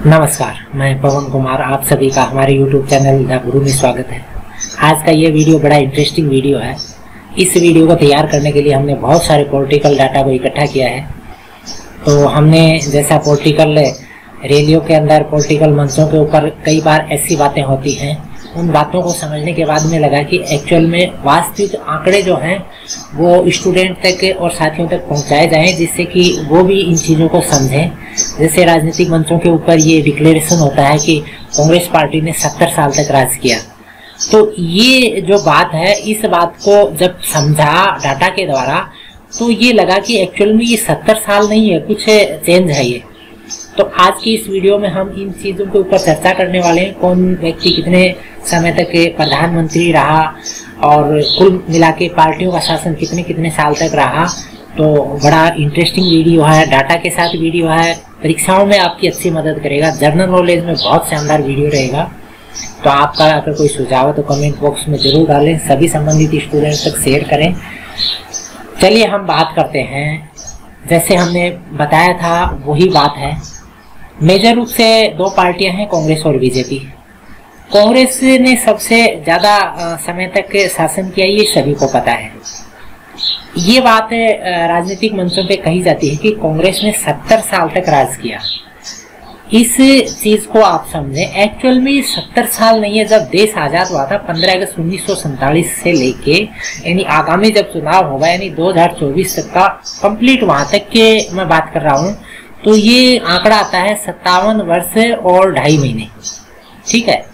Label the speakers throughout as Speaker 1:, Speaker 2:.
Speaker 1: नमस्कार, मैं पवन कुमार, आप सभी का हमारे YouTube चैनल द गुरु में स्वागत है। आज का ये वीडियो बड़ा इंटरेस्टिंग वीडियो है। इस वीडियो को तैयार करने के लिए हमने बहुत सारे पॉलिटिकल डाटा को इकट्ठा किया है। तो हमने जैसा पॉलिटिकल रैलियों के अंदर, पॉलिटिकल मंचों के ऊपर कई बार ऐसी बातें होती हैं, उन बातों को समझने के बाद में लगा कि एक्चुअल में वास्तविक आंकड़े जो हैं वो स्टूडेंट तक और साथियों तक पहुंचाए जाएं, जिससे कि वो भी इन चीज़ों को समझें। जैसे राजनीतिक मंचों के ऊपर ये डिक्लेरेशन होता है कि कांग्रेस पार्टी ने 70 साल तक राज किया। तो ये जो बात है, इस बात को जब समझा डाटा के द्वारा तो ये लगा कि एक्चुअल में ये 70 साल नहीं है, कुछ चेंज है ये। तो आज की इस वीडियो में हम इन चीज़ों के ऊपर चर्चा करने वाले हैं। कौन व्यक्ति कितने समय तक प्रधानमंत्री रहा और कुल मिला के पार्टियों का शासन कितने कितने साल तक रहा। तो बड़ा इंटरेस्टिंग वीडियो है, डाटा के साथ वीडियो है, परीक्षाओं में आपकी अच्छी मदद करेगा। जनरल नॉलेज में बहुत शानदार वीडियो रहेगा। तो आपका अगर कोई सुझाव है तो कमेंट बॉक्स में जरूर डालें, सभी संबंधित स्टूडेंट्स तक शेयर करें। चलिए हम बात करते हैं। जैसे हमने बताया था वही बात है। मेजर रूप से दो पार्टियां हैं, कांग्रेस और बीजेपी। कांग्रेस ने सबसे ज़्यादा समय तक शासन किया, ये सभी को पता है। ये बात राजनीतिक मंचों पे कही जाती है कि कांग्रेस ने 70 साल तक राज किया। इस चीज़ को आप समझें, एक्चुअल में 70 साल नहीं है। जब देश आज़ाद हुआ था 15 अगस्त 1947 से लेके, यानी आगामी जब चुनाव होगा यानी 2024 तक का कंप्लीट वहाँ तक के मैं बात कर रहा हूँ, तो ये आंकड़ा आता है 57 वर्ष और 2.5 महीने। ठीक है,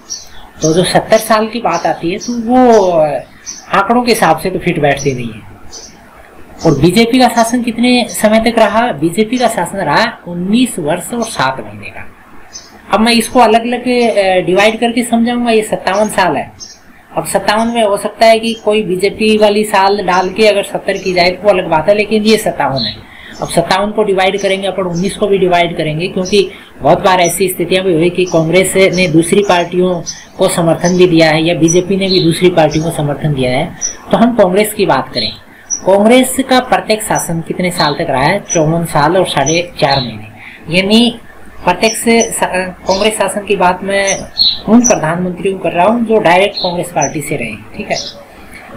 Speaker 1: तो जो 70 साल की बात आती है तो वो आंकड़ों के हिसाब से तो फिट बैठती नहीं है। और बीजेपी का शासन कितने समय तक रहा? बीजेपी का शासन रहा 19 वर्ष और 7 महीने का। अब मैं इसको अलग अलग डिवाइड करके समझाऊंगा। ये 57 साल है। अब 57 में हो सकता है कि कोई बीजेपी वाली साल डाल के अगर 70 की जाए तो वो अलग बात है, लेकिन ये 57 है। अब 57 को डिवाइड करेंगे, अपन 19 को भी डिवाइड करेंगे, क्योंकि बहुत बार ऐसी स्थितियां भी हुई कि कांग्रेस ने दूसरी पार्टियों को समर्थन भी दिया है या बीजेपी ने भी दूसरी पार्टियों को समर्थन दिया है। तो हम कांग्रेस की बात करें। कांग्रेस का प्रत्येक शासन कितने साल तक रहा है? 54 साल और 4.5 महीने। यानी प्रत्यक्ष कांग्रेस शासन की बात मैं उन प्रधानमंत्रियों कर रहा हूँ जो डायरेक्ट कांग्रेस पार्टी से रहे। ठीक है,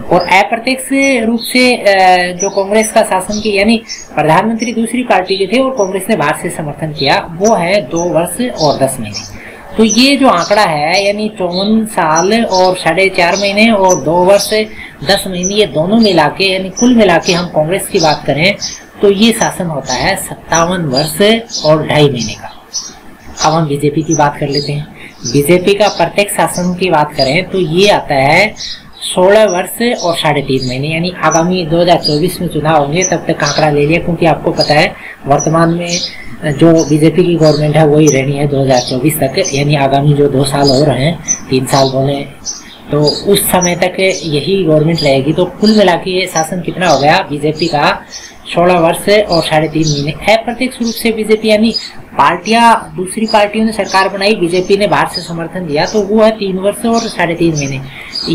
Speaker 1: और अप्रत्यक्ष रूप से जो कांग्रेस का शासन की, यानी प्रधानमंत्री दूसरी पार्टी के थे और कांग्रेस ने बाहर से समर्थन किया, वो है 2 वर्ष और 10 महीने। तो ये जो आंकड़ा है, यानी 54 साल और 4.5 महीने और 2 वर्ष 10 महीने, ये दोनों मिला के, यानी कुल मिला के हम कांग्रेस की बात करें तो ये शासन होता है 57 वर्ष और 2.5 महीने का। अब हम बीजेपी की बात कर लेते हैं। बीजेपी का प्रत्यक्ष शासन की बात करें तो ये आता है 16 वर्ष और 3.5 महीने। यानी आगामी 2024 में चुनाव होंगे तब तक आंकड़ा ले लिया, क्योंकि आपको पता है वर्तमान में जो बीजेपी की गवर्नमेंट है वही रहनी है 2024 तक। यानी आगामी जो 2 साल हो रहे हैं, 3 साल बोले, तो उस समय तक यही गवर्नमेंट रहेगी। तो कुल मिला के ये शासन कितना हो गया बीजेपी का? 16 वर्ष और 3.5 महीने। अप्रत्यक्ष रूप से बीजेपी, यानी पार्टियां, दूसरी पार्टियों ने सरकार बनाई, बीजेपी ने बाहर से समर्थन दिया, तो वो है 3 वर्ष और 3.5 महीने।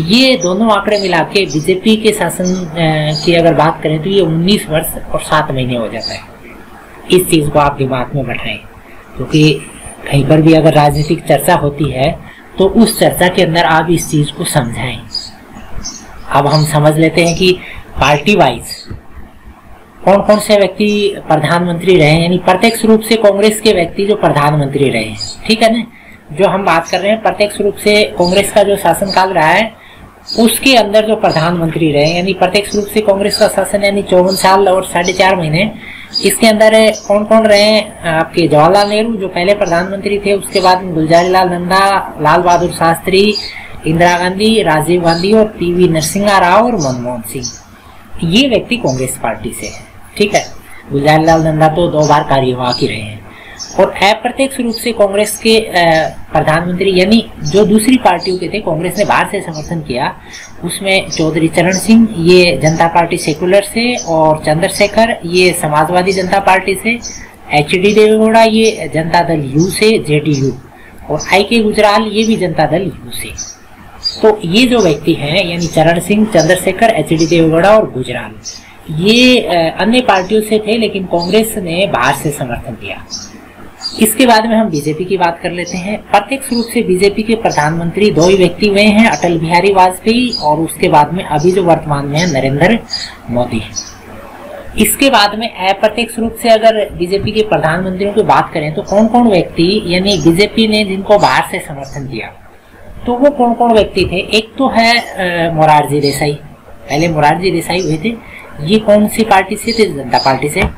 Speaker 1: ये दोनों आंकड़े मिला के बीजेपी के शासन की अगर बात करें तो ये 19 वर्ष और 7 महीने हो जाता है। इस चीज़ को आप दिमाग में बैठाएं, क्योंकि कहीं पर भी अगर राजनीतिक चर्चा होती है तो उस चर्चा के अंदर आप इस चीज़ को समझाएं। अब हम समझ लेते हैं कि पार्टी वाइज कौन कौन से व्यक्ति प्रधानमंत्री रहे हैं, यानी प्रत्यक्ष रूप से कांग्रेस के व्यक्ति जो प्रधानमंत्री रहे हैं। ठीक है ना, जो हम बात कर रहे हैं प्रत्यक्ष रूप से कांग्रेस का जो शासनकाल रहा है उसके अंदर जो प्रधानमंत्री रहे, यानी प्रत्यक्ष रूप से कांग्रेस का शासन, यानी 54 साल और 4.5 महीने। इसके अंदर कौन कौन रहे हैं? आपके जवाहरलाल नेहरू जो पहले प्रधानमंत्री थे, उसके बाद गुलजारीलाल नंदा, लाल बहादुर शास्त्री, इंदिरा गांधी, राजीव गांधी और पीवी नरसिम्हा राव और मनमोहन सिंह। ये व्यक्ति कांग्रेस पार्टी से है। ठीक है, गुलजारीलाल नंदा तो 2 बार कार्यवाहक रहे हैं। और अप्रत्यक्ष रूप से कांग्रेस के प्रधानमंत्री, यानी जो दूसरी पार्टियों के थे, कांग्रेस ने बाहर से समर्थन किया, उसमें चौधरी चरण सिंह ये जनता पार्टी सेकुलर से, और चंद्रशेखर ये समाजवादी जनता पार्टी से, HD देवेगौड़ा ये जनता दल यू से, JDU, और IK गुजराल ये भी जनता दल यू से। तो ये जो व्यक्ति हैं, यानी चरण सिंह, चंद्रशेखर, HD देवेगौड़ा और गुजराल, ये अन्य पार्टियों से थे, लेकिन कांग्रेस ने बाहर से समर्थन दिया। इसके बाद में हम बीजेपी की बात कर लेते हैं। प्रत्यक्ष रूप से बीजेपी के प्रधानमंत्री दो ही व्यक्ति हुए हैं, अटल बिहारी वाजपेयी और उसके बाद में अभी जो वर्तमान में है नरेंद्र मोदी। इसके बाद में अप्रत्यक्ष रूप से अगर बीजेपी के प्रधानमंत्रियों की बात करें तो कौन कौन व्यक्ति यानी बीजेपी ने जिनको बाहर से समर्थन दिया, तो वो कौन कौन व्यक्ति थे। एक तो है मोरारजी देसाई, पहले मोरारजी देसाई हुए थे, ये कौन सी पार्टी से थे, जनता पार्टी से।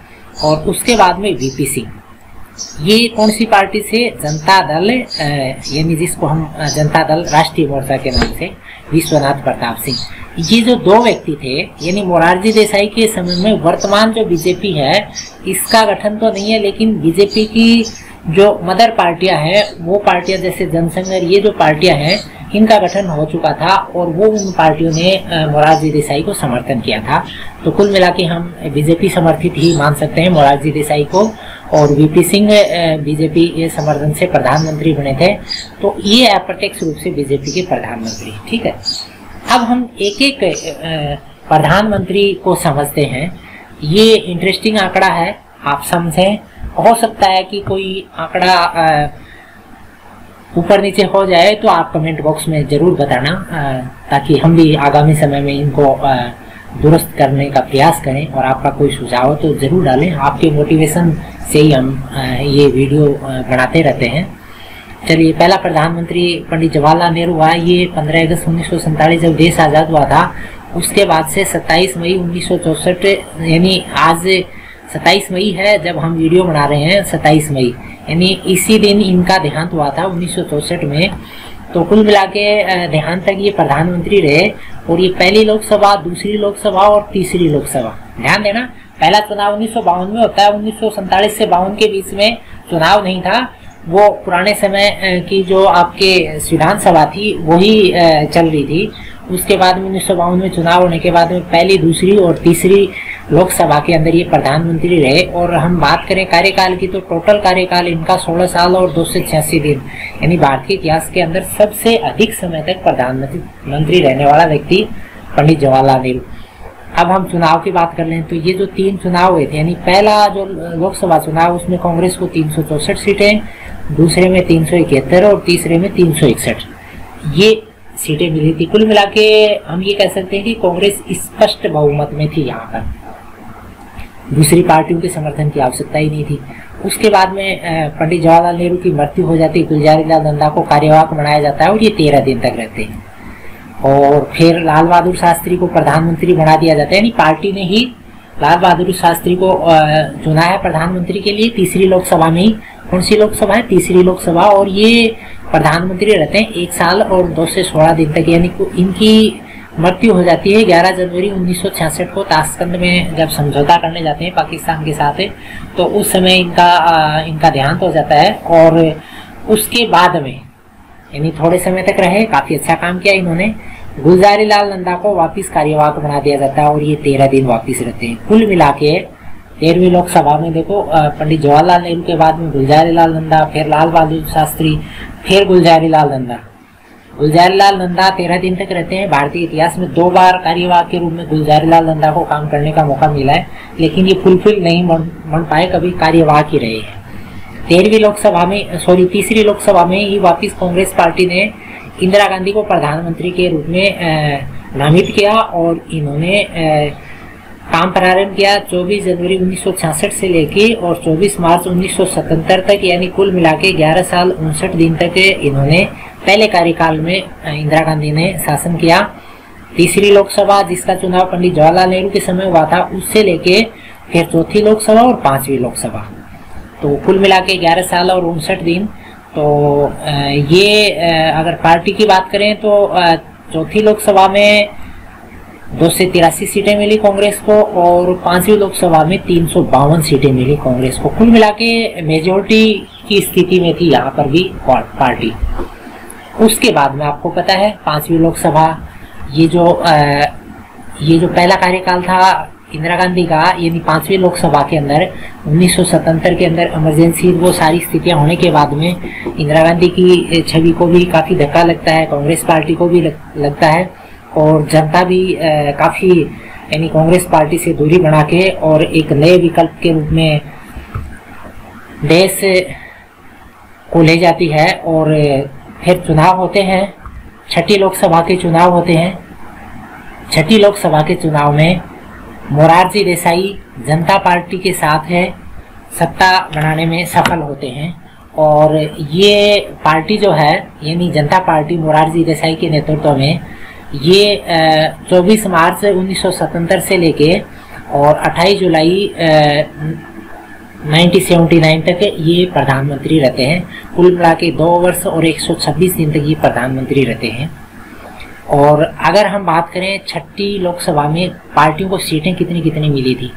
Speaker 1: और उसके बाद में वीपी सिंह, ये कौन सी पार्टी से, जनता दल यानी जिसको हम जनता दल राष्ट्रीय मोर्चा के नाम से, विश्वनाथ प्रताप सिंह। ये जो दो व्यक्ति थे यानी मोरारजी देसाई के समय में वर्तमान जो बीजेपी है इसका गठन तो नहीं है, लेकिन बीजेपी की जो मदर पार्टियां हैं वो पार्टियां जैसे जनसंघ, ये जो पार्टियां हैं इनका गठन हो चुका था और वो उन पार्टियों ने मोरारजी देसाई को समर्थन किया था। तो कुल मिला के हम बीजेपी समर्थित ही मान सकते हैं मोरारजी देसाई को। और वीपी सिंह बीजेपी के समर्थन से प्रधानमंत्री बने थे। तो ये अप्रत्यक्ष रूप से बीजेपी के प्रधानमंत्री, ठीक है। अब हम एक एक प्रधानमंत्री को समझते हैं। ये इंटरेस्टिंग आंकड़ा है, आप समझें। हो सकता है कि कोई आंकड़ा ऊपर नीचे हो जाए तो आप कमेंट बॉक्स में जरूर बताना, ताकि हम भी आगामी समय में इनको दुरुस्त करने का प्रयास करें। और आपका कोई सुझाव हो तो जरूर डालें, आपके मोटिवेशन से ही हम ये वीडियो बनाते रहते हैं। चलिए, पहला प्रधानमंत्री पंडित जवाहरलाल नेहरू हुआ। ये 15 अगस्त 1947 जब देश आज़ाद हुआ था, उसके बाद से 27 मई 1964 यानी आज 27 मई है जब हम वीडियो बना रहे हैं, 27 मई यानी इसी दिन इनका देहांत हुआ था 1964 में। तो कुल मिला के देहांत तक ये प्रधानमंत्री रहे। और ये पहली लोकसभा, दूसरी लोकसभा और तीसरी लोकसभा, ध्यान देना, पहला चुनाव 1952 में होता है। 1947 से 52 के बीच में चुनाव नहीं था, वो पुराने समय की जो आपके विधानसभा थी वही चल रही थी। उसके बाद में 1952 में चुनाव होने के बाद में पहली, दूसरी और तीसरी लोकसभा के अंदर ये प्रधानमंत्री रहे। और हम बात करें कार्यकाल की तो टोटल कार्यकाल इनका 16 साल और 286 दिन, यानी भारतीय इतिहास के अंदर सबसे अधिक समय तक प्रधानमंत्री रहने वाला व्यक्ति पंडित जवाहरलाल नेहरू। अब हम चुनाव की बात कर लें तो ये जो 3 चुनाव हुए थे, यानी पहला जो लोकसभा चुनाव उसमें कांग्रेस को 364 सीटें, दूसरे में 371 और तीसरे में 361 ये सीटें मिली थी। कुल मिला के हम ये कह सकते हैं कि कांग्रेस स्पष्ट बहुमत में थी यहाँ पर, दूसरी पार्टियों के समर्थन की आवश्यकता ही नहीं थी। उसके बाद में पंडित जवाहरलाल नेहरू की मृत्यु हो जाती है, गुलजारी लाल नंदा को कार्यवाहक बनाया जाता है और ये 13 दिन तक रहते हैं। और फिर लाल बहादुर शास्त्री को प्रधानमंत्री बना दिया जाता है, यानी पार्टी ने ही लाल बहादुर शास्त्री को चुना है प्रधानमंत्री के लिए तीसरी लोकसभा में ही। कौन सी लोकसभा है? तीसरी लोकसभा। और ये प्रधानमंत्री रहते हैं 1 साल और 216 दिन तक, यानी इनकी मृत्यु हो जाती है 11 जनवरी 1966 को ताशकंद में, जब समझौता करने जाते हैं पाकिस्तान के साथ, तो उस समय इनका देहांत हो जाता है। और उसके बाद में यानी थोड़े समय तक रहे, काफी अच्छा काम किया इन्होंने। गुलजारी लाल नंदा को वापिस कार्यवाहक बना दिया जाता है और ये 13 दिन वापिस रहते हैं। कुल मिला के 13वीं लोकसभा में देखो, पंडित जवाहरलाल नेहरू के बाद में गुलजारी लाल नंदा, फिर लाल बहादुर शास्त्री, फिर गुलजारी लाल नंदा। गुलजारी लाल नंदा 13 दिन तक रहते हैं। भारतीय इतिहास में 2 बार कार्यवाहक के रूप में गुलजारी लाल नंदा को काम करने का मौका मिला है, लेकिन ये फुलफिल नहीं बन पाए, कभी कार्यवाहक ही रहे हैं। 13वीं लोकसभा में, तीसरी लोकसभा में ही वापिस कांग्रेस पार्टी ने इंदिरा गांधी को प्रधानमंत्री के रूप में नामित किया और इन्होंने काम प्रारंभ किया 24 जनवरी 1966 से लेके और 24 मार्च 1977 तक, यानी कुल मिला के 11 साल 59 दिन तक इन्होंने पहले कार्यकाल में इंदिरा गांधी ने शासन किया। तीसरी लोकसभा जिसका चुनाव पंडित जवाहरलाल नेहरू के समय हुआ था, उससे लेके फिर चौथी लोकसभा और 5वीं लोकसभा, तो कुल मिला के 11 साल और 59 दिन। तो ये अगर पार्टी की बात करें तो चौथी लोकसभा में 283 सीटें मिली कांग्रेस को और 5वीं लोकसभा में 352 सीटें मिली कांग्रेस को। कुल मिला के मेजोरिटी की स्थिति में थी यहाँ पर भी पार्टी। उसके बाद में आपको पता है 5वीं लोकसभा, ये जो पहला कार्यकाल था इंदिरा गांधी का, यानी 5वीं लोकसभा के अंदर 1977 के अंदर इमरजेंसी, वो सारी स्थितियां होने के बाद में इंदिरा गांधी की छवि को भी काफी धक्का लगता है, कांग्रेस पार्टी को भी लगता है और जनता भी काफी यानी कांग्रेस पार्टी से दूरी बना के और एक नए विकल्प के रूप में देश को ले जाती है और फिर चुनाव होते हैं। छठी लोकसभा के चुनाव होते हैं। छठी लोकसभा के चुनाव में मोरारजी देसाई जनता पार्टी के साथ है सत्ता बनाने में सफल होते हैं और ये पार्टी जो है यानी जनता पार्टी मोरारजी देसाई के नेतृत्व में ये 24 मार्च 1977 से लेके और 28 जुलाई 1979 तक ये प्रधानमंत्री रहते हैं। कुल मिला के 2 वर्ष और 126 दिन तक ये प्रधानमंत्री रहते हैं। और अगर हम बात करें छठी लोकसभा में पार्टियों को सीटें कितनी कितनी मिली थी,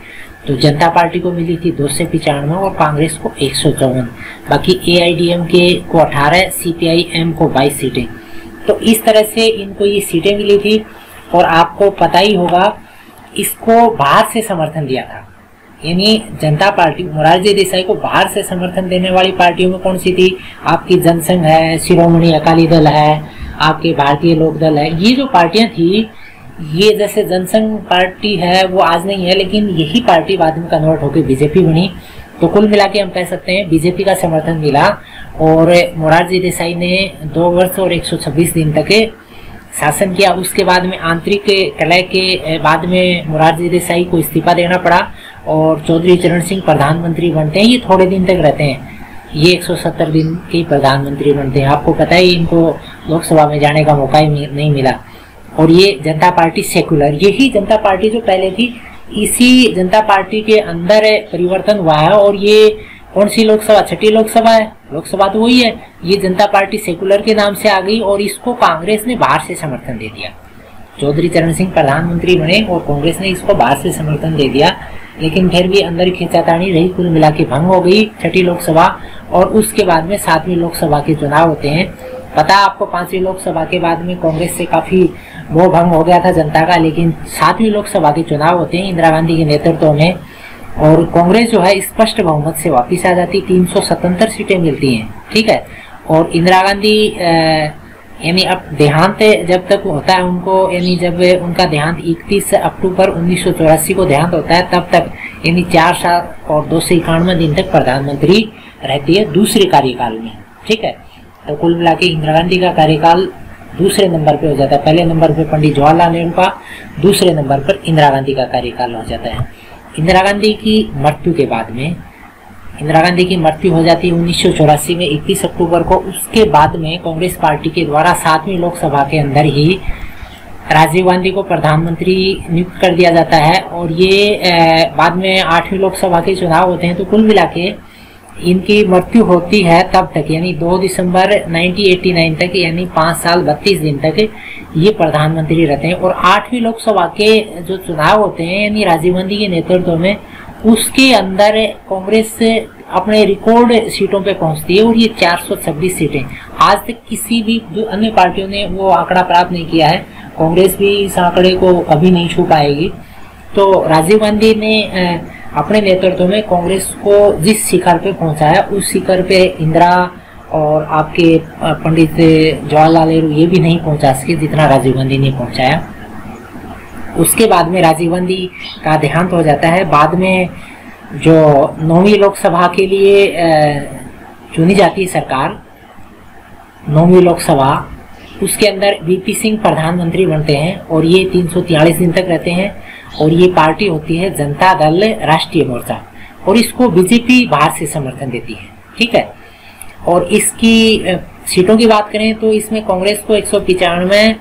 Speaker 1: तो जनता पार्टी को मिली थी 295 और कांग्रेस को 154। बाकी AIDMK को 18, CPIM को 22 सीटें। तो इस तरह से इनको ये सीटें मिली थी। और आपको पता ही होगा इसको बाहर से समर्थन दिया था, यानी जनता पार्टी मोरारजी देसाई को बाहर से समर्थन देने वाली पार्टियों में कौन सी थी? आपकी जनसंघ है, शिरोमणि अकाली दल है, आपके भारतीय लोक दल है। ये जो पार्टियां थी, ये जैसे जनसंघ पार्टी है वो आज नहीं है, लेकिन यही पार्टी बाद में कन्वर्ट होकर बीजेपी बनी। तो कुल मिला के हम कह सकते हैं बीजेपी का समर्थन मिला और मोरारजी देसाई ने 2 वर्ष और 126 दिन तक शासन किया। उसके बाद में आंतरिक कलह के बाद में मोरारजी देसाई को इस्तीफा देना पड़ा और चौधरी चरण सिंह प्रधानमंत्री बनते हैं। ये थोड़े दिन तक रहते हैं, ये 170 दिन के प्रधानमंत्री बनते हैं। आपको पता ही इनको लोकसभा में जाने का मौका ही नहीं मिला। और ये जनता पार्टी सेकुलर, यही जनता पार्टी जो पहले थी, इसी जनता पार्टी के अंदर परिवर्तन हुआ है। और ये कौन सी लोकसभा? छठी लोकसभा है। लोकसभा तो वही है। ये जनता पार्टी सेकुलर के नाम से आ गई और इसको कांग्रेस ने बाहर से समर्थन दे दिया। चौधरी चरण सिंह प्रधानमंत्री बने और कांग्रेस ने इसको बाहर से समर्थन दे दिया, लेकिन फिर भी अंदर खींचातानी रही। कुल मिला के भंग हो गई छठी लोकसभा। और उसके बाद में 7वीं लोकसभा के चुनाव होते हैं। पता आपको 5वीं लोकसभा के बाद में कांग्रेस से काफी मोह भंग हो गया था जनता का, लेकिन 7वीं लोकसभा के चुनाव होते हैं इंदिरा गांधी के नेतृत्व में और कांग्रेस जो है स्पष्ट बहुमत से वापिस आ जाती। 377 सीटें मिलती हैं, ठीक है। और इंदिरा गांधी यानी अब देहांत जब तक होता है उनको, यानी जब उनका देहांत 31 अक्टूबर 1984 को देहांत होता है, तब तक यानी 4 साल और 291 दिन तक प्रधानमंत्री रहती है दूसरे कार्यकाल में, ठीक है। तो कुल मिला के इंदिरा गांधी का कार्यकाल दूसरे नंबर पे हो जाता है। पहले नंबर पे पंडित जवाहरलाल नेहरू का, दूसरे नंबर पर इंदिरा गांधी का कार्यकाल हो जाता है। इंदिरा गांधी की मृत्यु के बाद में, इंदिरा गांधी की मृत्यु हो जाती है 1984 में 21 अक्टूबर को। उसके बाद में कांग्रेस पार्टी के द्वारा 7वीं लोकसभा के अंदर ही राजीव गांधी को प्रधानमंत्री नियुक्त कर दिया जाता है। और ये बाद में 8वीं लोकसभा के चुनाव होते हैं। तो कुल मिला के इनकी मृत्यु होती है तब तक, यानी 2 दिसंबर 1989 तक, यानी 5 साल 32 दिन तक ये प्रधानमंत्री रहते हैं। और 8वीं लोकसभा के जो चुनाव होते हैं यानी राजीव गांधी के नेतृत्व में, उसके अंदर कांग्रेस अपने रिकॉर्ड सीटों पे पहुंचती है और ये 426 सीटें। आज तक किसी भी अन्य पार्टियों ने वो आंकड़ा प्राप्त नहीं किया है। कांग्रेस भी इस आंकड़े को कभी नहीं छू पाएगी। तो राजीव गांधी ने अपने नेतृत्व में कांग्रेस को जिस शिखर पे पहुंचाया, उस शिखर पे इंदिरा और आपके पंडित जवाहरलाल नेहरू ये भी नहीं पहुंचा सके जितना राजीव गांधी ने पहुंचाया। उसके बाद में राजीव गांधी का देहांत हो जाता है। बाद में जो 9वीं लोकसभा के लिए चुनी जाती है सरकार, 9वीं लोकसभा, उसके अंदर VP सिंह प्रधानमंत्री बनते हैं और ये 343 दिन तक रहते हैं। और ये पार्टी होती है जनता दल राष्ट्रीय मोर्चा और इसको बीजेपी बाहर से समर्थन देती है, ठीक है। और इसकी सीटों की बात करें तो इसमें कांग्रेस को 195,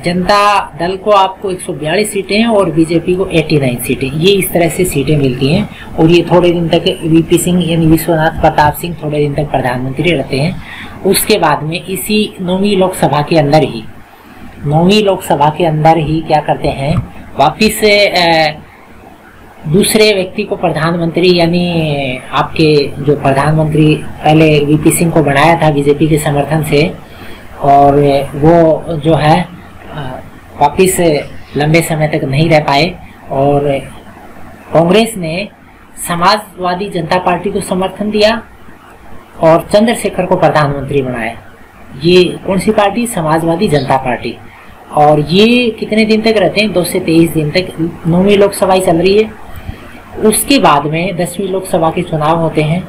Speaker 1: जनता दल को आपको 142 सीटें और बीजेपी को 89 सीटें, ये इस तरह से सीटें मिलती हैं। और ये थोड़े दिन तक VP सिंह यानी विश्वनाथ प्रताप सिंह थोड़े दिन तक प्रधानमंत्री रहते हैं। उसके बाद में इसी 9वीं लोकसभा के अंदर ही, 9वीं लोकसभा के अंदर ही क्या करते हैं, वापिस दूसरे व्यक्ति को प्रधानमंत्री, यानी आपके जो प्रधानमंत्री पहले VP सिंह को बनाया था बीजेपी के समर्थन से, और वो जो है वापिस लंबे समय तक नहीं रह पाए। और कांग्रेस ने समाजवादी जनता पार्टी को समर्थन दिया और चंद्रशेखर को प्रधानमंत्री बनाया। ये कौन सी पार्टी? समाजवादी जनता पार्टी। और ये कितने दिन तक रहते हैं? 2 से 23 दिन तक 9वीं लोकसभा चल रही है। उसके बाद में 10वीं लोकसभा के चुनाव होते हैं।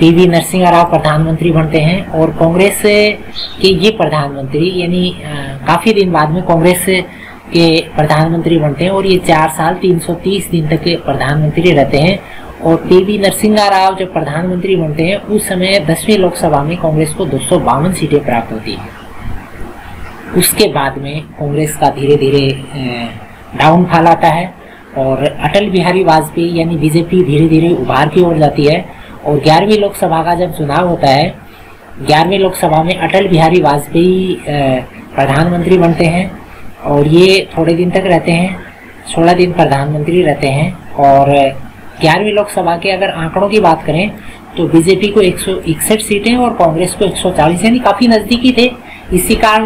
Speaker 1: पीवी नरसिंह राव प्रधानमंत्री बनते हैं और कांग्रेस के ये प्रधानमंत्री यानी काफी दिन बाद में कांग्रेस के प्रधानमंत्री बनते हैं और ये 4 साल 330 दिन तक के प्रधानमंत्री रहते हैं। और पीवी नरसिंह राव जब प्रधानमंत्री बनते हैं उस समय 10वीं लोकसभा में कांग्रेस को 252 सीटें प्राप्त होती हैं। उसके बाद में कांग्रेस का धीरे धीरे डाउनफॉल आता है और अटल बिहारी वाजपेयी यानी बीजेपी धीरे धीरे उभार की ओर जाती है। और 11वीं लोकसभा का जब चुनाव होता है, 11वीं लोकसभा में अटल बिहारी वाजपेयी प्रधानमंत्री बनते हैं और ये थोड़े दिन तक रहते हैं, 16 दिन प्रधानमंत्री रहते हैं। और 11वीं लोकसभा के अगर आंकड़ों की बात करें तो बीजेपी को 161 सीटें और कांग्रेस को 140, यानी काफ़ी नज़दीकी थे। इसी कारण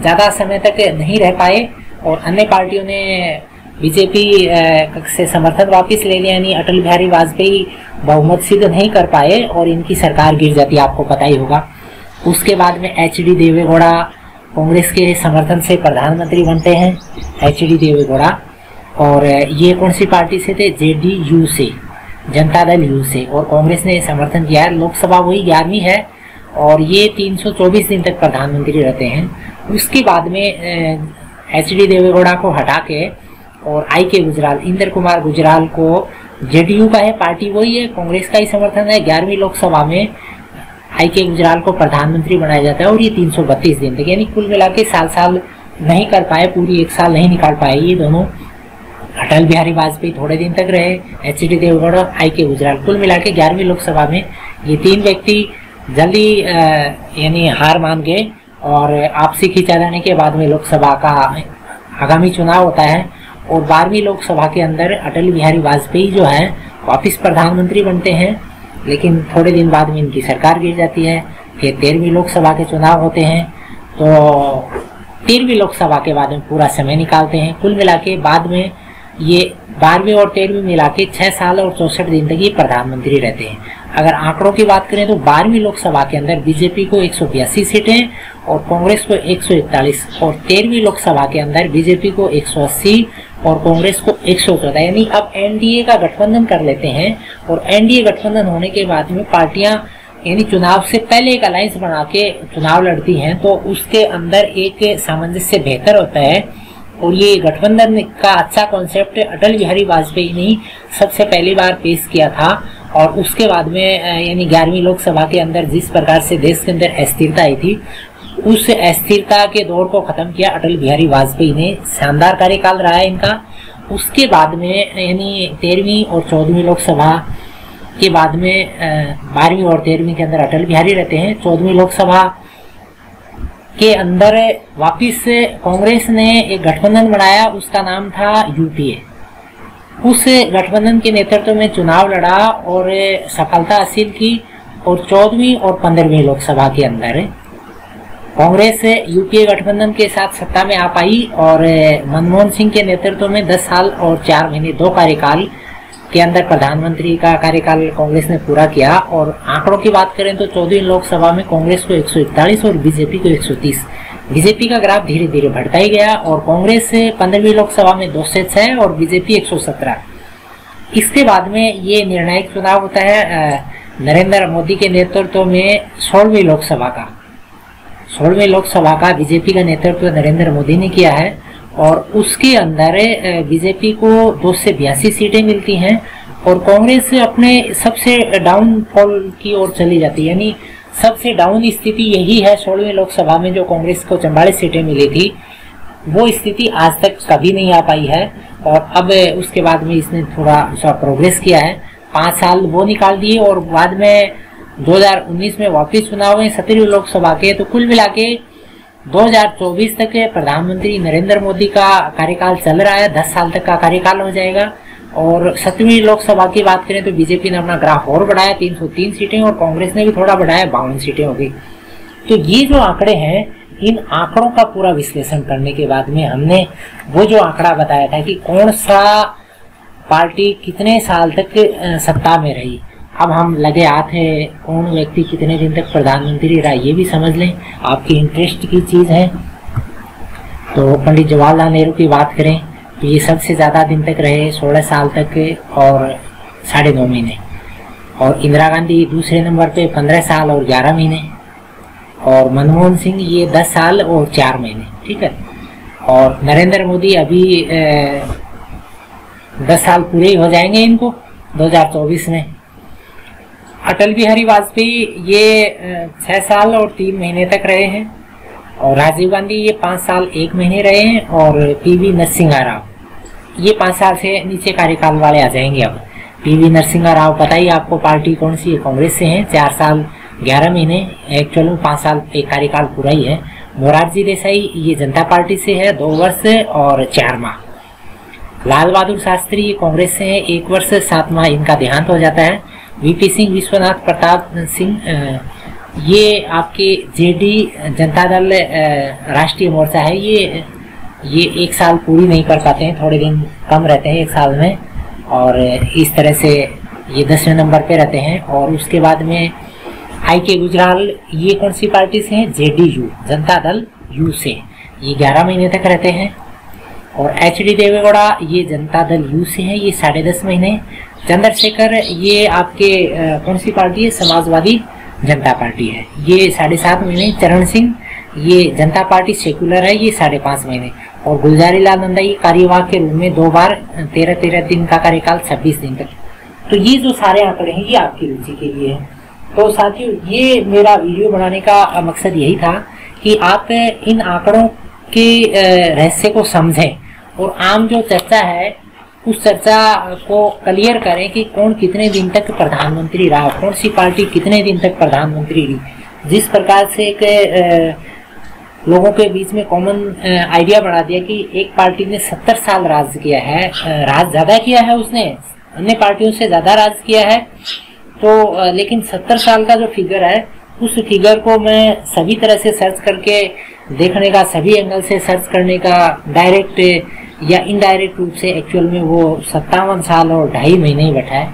Speaker 1: ज़्यादा समय तक नहीं रह पाए और अन्य पार्टियों ने बीजेपी से समर्थन वापस ले लिया, यानी अटल बिहारी वाजपेयी बहुमत सिद्ध नहीं कर पाए और इनकी सरकार गिर जाती है, आपको पता ही होगा। उसके बाद में एच.डी. देवेगौड़ा कांग्रेस के समर्थन से प्रधानमंत्री बनते हैं, एच.डी. देवेगौड़ा। और ये कौन सी पार्टी से थे? जेडीयू से, जनता दल यू से। और कांग्रेस ने समर्थन किया है। लोकसभा वही 11वीं है और ये 324 दिन तक प्रधानमंत्री रहते हैं। उसके बाद में एच.डी. देवेगौड़ा को हटा के और आई.के. गुजराल, इंद्र कुमार गुजराल को, जेडीयू का है, पार्टी वही है, कांग्रेस का ही समर्थन है। 11वीं लोकसभा में आई.के. गुजराल को प्रधानमंत्री बनाया जाता है और ये 332 दिन तक, यानी कुल मिला के साल नहीं कर पाए, पूरी 1 साल नहीं निकाल पाए ये दोनों। अटल बिहारी वाजपेयी थोड़े दिन तक रहे, एच.डी. देवेगौड़ा, आई.के. गुजराल। कुल मिला के 11वीं लोकसभा में ये 3 व्यक्ति जल्दी यानी हार मान गए और आपसी खींचातानी के बाद में लोकसभा का आगामी चुनाव होता है। और 12वीं लोकसभा के अंदर अटल बिहारी वाजपेयी जो है वापस प्रधानमंत्री बनते हैं, लेकिन थोड़े दिन बाद में इनकी सरकार गिर जाती है। फिर 13वीं लोकसभा के चुनाव होते हैं, तो 13वीं लोकसभा के बाद में पूरा समय निकालते हैं। कुल मिला के बाद में ये 12वीं और 13वीं मिला के 6 साल और 64 दिन तक ये प्रधानमंत्री रहते हैं। अगर आंकड़ों की बात करें तो 12वीं लोकसभा के अंदर बीजेपी को 182 सीटें और कांग्रेस को 141, और 13वीं लोकसभा के अंदर बीजेपी को 180 और कांग्रेस को 114, यानी अब एनडीए का गठबंधन कर लेते हैं। और एनडीए गठबंधन होने के बाद में पार्टियां यानी चुनाव से पहले एक अलायंस बना के चुनाव लड़ती हैं, तो उसके अंदर एक सामंजस्य बेहतर होता है। और ये गठबंधन का अच्छा कॉन्सेप्ट अटल बिहारी वाजपेयी ने सबसे पहली बार पेश किया था। और उसके बाद में यानी 11वीं लोकसभा के अंदर जिस प्रकार से देश के अंदर अस्थिरता आई थी, उस अस्थिरता के दौर को खत्म किया अटल बिहारी वाजपेयी ने। शानदार कार्यकाल रहा है इनका। उसके बाद में यानी 13वीं और 14वीं लोकसभा के बाद में 12वीं और 13वीं के अंदर अटल बिहारी रहते हैं। 14वीं लोकसभा के अंदर वापिस कांग्रेस ने एक गठबंधन बनाया, उसका नाम था यूपीए। उस गठबंधन के नेतृत्व में चुनाव लड़ा और सफलता हासिल की। और 14वीं और 15वीं लोकसभा के अंदर कांग्रेस यूपीए गठबंधन के साथ सत्ता में आ पाई और मनमोहन सिंह के नेतृत्व में 10 साल और 4 महीने 2 कार्यकाल के अंदर प्रधानमंत्री का कार्यकाल कांग्रेस ने पूरा किया। और आंकड़ों की बात करें तो 14वीं लोकसभा में कांग्रेस को 141 और बीजेपी को 130। बीजेपी का ग्राफ धीरे धीरे बढ़ता ही गया और कांग्रेस 15वीं लोकसभा में 206 और बीजेपी 117। इसके बाद में ये निर्णायक चुनाव होता है नरेंद्र मोदी के नेतृत्व में 16वीं लोकसभा का बीजेपी का नेतृत्व नरेंद्र मोदी ने किया है। और उसके अंदर बीजेपी को 282 सीटें मिलती हैं और कांग्रेस अपने सबसे डाउनफॉल की ओर चली जाती है, यानी सबसे डाउन स्थिति यही है 16वीं लोकसभा में। जो कांग्रेस को 44 सीटें मिली थी, वो स्थिति आज तक कभी नहीं आ पाई है। और अब उसके बाद में इसने थोड़ा सा प्रोग्रेस किया है, 5 साल वो निकाल दिए और बाद में 2019 में वापस चुनाव हुए 17वीं लोकसभा के। तो कुल मिला के 2024 तक प्रधानमंत्री नरेंद्र मोदी का कार्यकाल चल रहा है, 10 साल तक का कार्यकाल हो जाएगा। और 7वीं लोकसभा की बात करें तो बीजेपी ने अपना ग्राफ और बढ़ाया, 303 सीटें, और कांग्रेस ने भी थोड़ा बढ़ाया, 52 सीटें हो गई। तो ये जो आंकड़े हैं, इन आंकड़ों का पूरा विश्लेषण करने के बाद में हमने वो जो आंकड़ा बताया था कि कौन सा पार्टी कितने साल तक सत्ता में रही, अब हम लगे हाथ है कौन व्यक्ति कितने दिन तक प्रधानमंत्री रहा, ये भी समझ लें, आपकी इंटरेस्ट की चीज़ है। तो पंडित जवाहरलाल नेहरू की बात करें तो ये सबसे ज़्यादा दिन तक रहे, 16 साल तक और 9.5 महीने। और इंदिरा गांधी दूसरे नंबर पे 15 साल और 11 महीने, और मनमोहन सिंह ये 10 साल और 4 महीने, ठीक है। और नरेंद्र मोदी अभी 10 साल पूरे ही हो जाएंगे इनको 2024 में। अटल बिहारी वाजपेयी ये 6 साल और 3 महीने तक रहे हैं, और राजीव गांधी ये 5 साल 1 महीने रहे हैं, और पीवी नरसिम्हा राव ये 5 साल से नीचे कार्यकाल वाले आ जाएंगे। अब पीवी नरसिम्हा राव पता ही आपको पार्टी कौन सी है, कांग्रेस से हैं, 4 साल 11 महीने, एक्चुअल में 5 साल एक कार्यकाल पूरा ही है। मोरारजी देसाई ये जनता पार्टी से है, 2 वर्ष और 4 माह। लाल बहादुर शास्त्री ये कांग्रेस से है, 1 वर्ष 7 माह इनका देहांत हो जाता है। वीपी सिंह विश्वनाथ प्रताप सिंह ये आपके जेडी जनता दल राष्ट्रीय मोर्चा है, ये 1 साल पूरी नहीं कर पाते हैं, थोड़े दिन कम रहते हैं 1 साल में, और इस तरह से ये 10वें नंबर पे रहते हैं। और उसके बाद में आई के गुजराल ये कौन सी पार्टी से हैं, जेडीयू जनता दल यू से, ये 11 महीने तक रहते हैं। और एचडी देवेगौड़ा ये जनता दल यू से हैं, ये 10.5 महीने। चंद्रशेखर ये आपके कौन सी पार्टी है, समाजवादी जनता पार्टी है, ये 7.5 महीने। चरण सिंह ये जनता पार्टी सेक्युलर है, ये 5.5 महीने। और गुलजारी लाल नंदा ये कार्यवाहक के रूप में 2 बार 13 दिन का कार्यकाल 26 दिन तक। तो ये जो सारे आंकड़े हैं ये आपकी रुचि के लिए है। तो साथियों ये मेरा वीडियो बनाने का मकसद यही था कि आप इन आंकड़ों के रहस्य को समझें, और आम जो चर्चा है उस चर्चा को क्लियर करें कि कौन कितने दिन तक प्रधानमंत्री रहा, कौन सी पार्टी कितने दिन तक प्रधानमंत्री रही। जिस प्रकार से एक लोगों के बीच में कॉमन आइडिया बढ़ा दिया कि एक पार्टी ने 70 साल राज किया है, राज ज्यादा किया है, उसने अन्य पार्टियों से ज्यादा राज किया है। तो लेकिन 70 साल का जो फिगर है उस फिगर को मैं सभी तरह से सर्च करके देखने का, सभी एंगल से सर्च करने का, डायरेक्ट या इनडायरेक्ट रूप से एक्चुअल में वो 57 साल और 2.5 महीने ही बैठा है।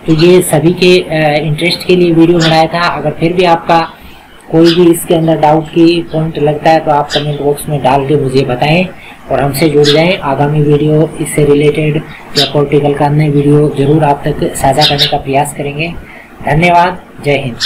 Speaker 1: तो ये सभी के इंटरेस्ट के लिए वीडियो बनाया था। अगर फिर भी आपका कोई भी इसके अंदर डाउट की पॉइंट लगता है तो आप कमेंट बॉक्स में डाल के मुझे बताएं और हमसे जुड़ जाएं। आगामी वीडियो इससे रिलेटेड या पॉलिटिकल का अन्य वीडियो जरूर आप तक साझा करने का प्रयास करेंगे। धन्यवाद। जय हिंद।